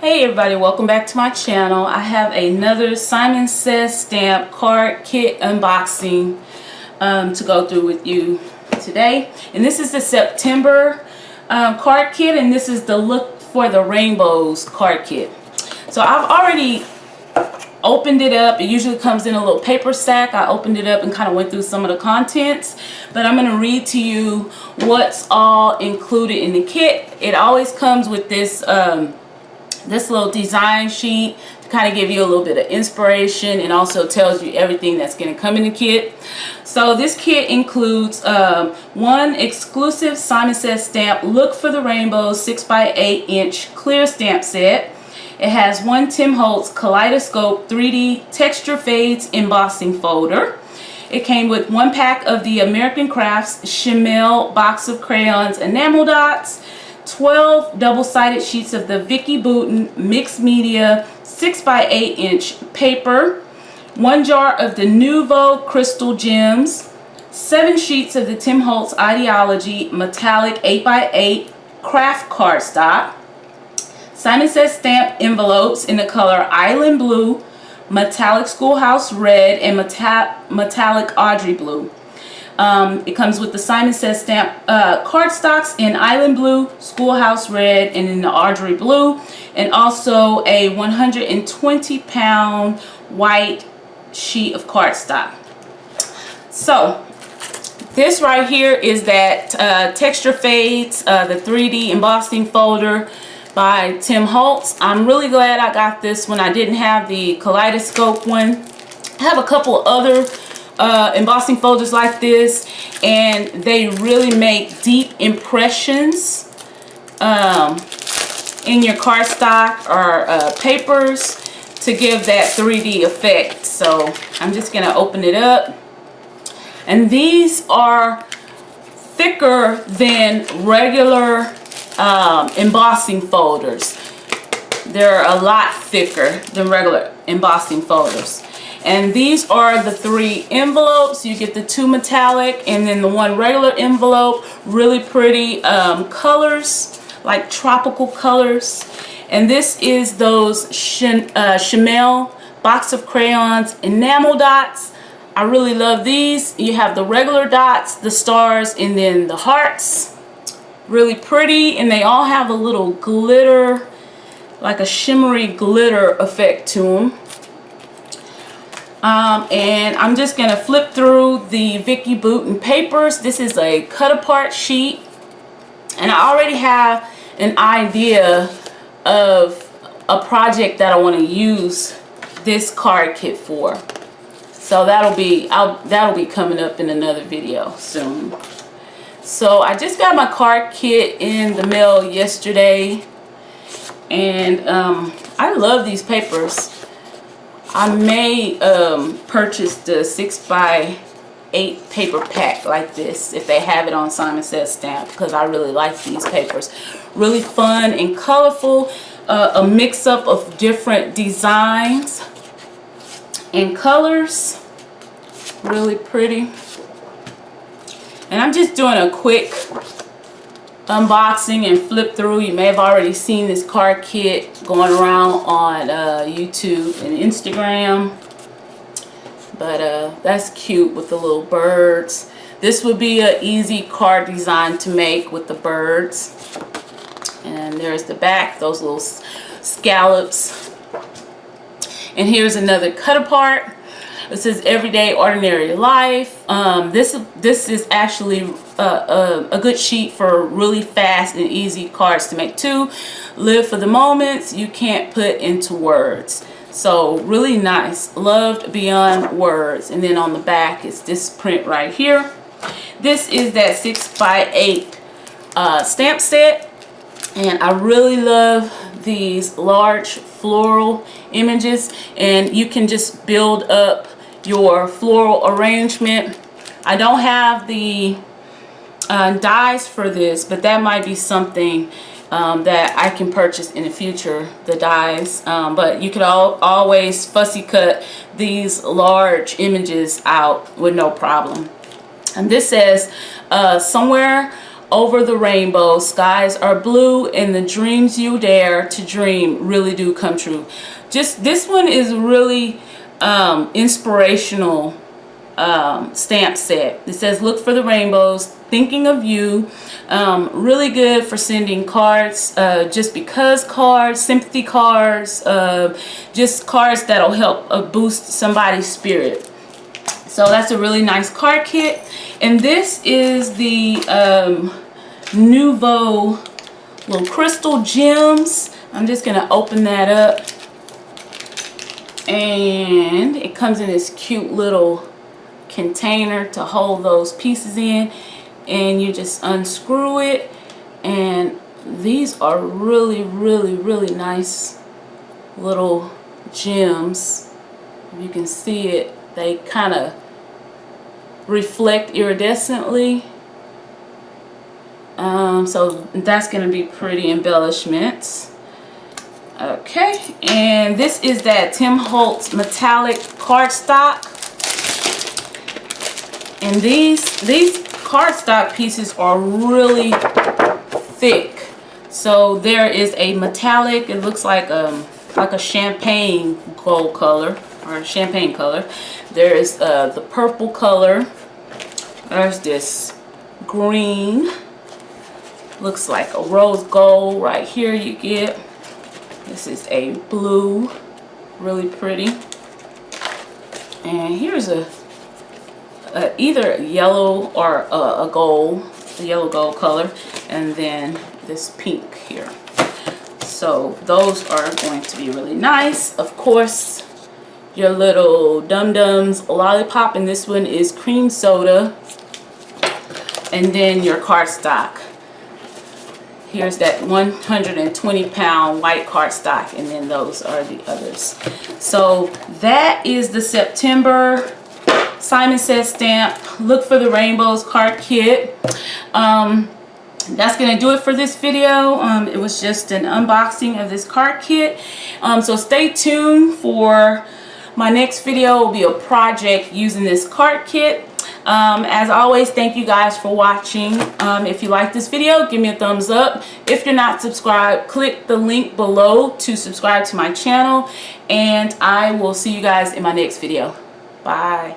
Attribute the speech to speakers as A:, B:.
A: Hey everybody, welcome back to my channel. I have another Simon Says stamp card kit unboxing to go through with you today. And this is the September card kit, and this is the Look for the Rainbows card kit. So I've already opened it up. It usually comes in a little paper sack. I opened it up and kind of went through some of the contents, but I'm going to read to you what's all included in the kit. It always comes with this this little design sheet to kind of give you a little bit of inspiration, and also tells you everything that's going to come in the kit. So this kit includes one exclusive Simon Says stamp, Look for the Rainbows 6x8 inch clear stamp set. It has one Tim Holtz Kaleidoscope 3D Texture Fades embossing folder. It came with one pack of the American Crafts Chamel box of crayons enamel dots, 12 double-sided sheets of the Vicki Boutin mixed media 6x8 inch paper, one jar of the Nouveau crystal gems, 7 sheets of the Tim Holtz Ideology metallic 8x8 craft cardstock, Simon Says stamp envelopes in the color Island Blue, metallic Schoolhouse Red, and metallic Audrey Blue. It comes with the Simon Says stamp cardstocks in Island Blue, Schoolhouse Red, and in the Audrey Blue, and also a 120-pound white sheet of cardstock. So this right here is that Texture Fades, the 3D embossing folder by Tim Holtz. I'm really glad I got this one. I didn't have the Kaleidoscope one. I have a couple other embossing folders like this, and they really make deep impressions in your cardstock or papers to give that 3D effect. So I'm just gonna open it up, and these are thicker than regular embossing folders. They're a lot thicker than regular embossing folders. And these are the 3 envelopes. You get the 2 metallic and then the 1 regular envelope. Really pretty colors, like tropical colors. And this is those Chamel box of crayons enamel dots. I really love these. You have the regular dots, the stars, and then the hearts. Really pretty, and they all have a little glitter, like a shimmery glitter effect to them. And I'm just gonna flip through the Vicki Boutin papers. This is a cut apart sheet, and I already have an idea of a project that I want to use this card kit for. So that'll be coming up in another video soon. So I just got my card kit in the mail yesterday, and I love these papers. I may purchase the 6x8 paper pack like this if they have it on Simon Says stamp, because I really like these papers. Really fun and colorful, a mix-up of different designs and colors. Really pretty. And I'm just doing a quick unboxing and flip through. You may have already seen this card kit going around on YouTube and Instagram, but that's cute with the little birds. This would be an easy card design to make with the birds. And there's the back, those little scallops. And here's another cut apart. This is Everyday Ordinary Life. This is actually a good sheet for really fast and easy cards to make too. Live for the moments you can't put into words. So really nice. Loved beyond words. And then on the back is this print right here. This is that 6x8 stamp set. And I really love these large floral images. And you can just build up your floral arrangement. I don't have the dies for this, but that might be something that I can purchase in the future, the dies. But you could always fussy cut these large images out with no problem. And this says somewhere over the rainbow. Skies are blue and the dreams you dare to dream really do come true. Just this one is really inspirational stamp set. It says look for the rainbows, thinking of you. Really good for sending cards, just because cards, sympathy cards, just cards that'll help boost somebody's spirit. So that's a really nice card kit. And this is the Nouveau little crystal gems. I'm just gonna open that up, and it comes in this cute little container to hold those pieces in, and you just unscrew it, and these are really nice little gems. If you can see it, they kind of reflect iridescently, so that's going to be pretty embellishments. Okay, and this is that Tim Holtz metallic cardstock. And these cardstock pieces are really thick. So there is a metallic, it looks like a champagne gold color, or champagne color. There is the purple color. There's this green, looks like a rose gold right here you get. This is a blue, really pretty. And here's either yellow or a gold, the yellow gold color, and then this pink here. So those are going to be really nice. Of course, your little dum-dums lollipop, and this one is cream soda, and then your cardstock. Here's that 120-pound white cardstock, and then those are the others. So that is the September Simon Says stamp Look for the Rainbows card kit. That's gonna do it for this video. It was just an unboxing of this card kit. So stay tuned for my next video. Will be a project using this card kit. As always, thank you guys for watching. If you like this video, give me a thumbs up. If you're not subscribed, click the link below to subscribe to my channel, and I will see you guys in my next video. Bye.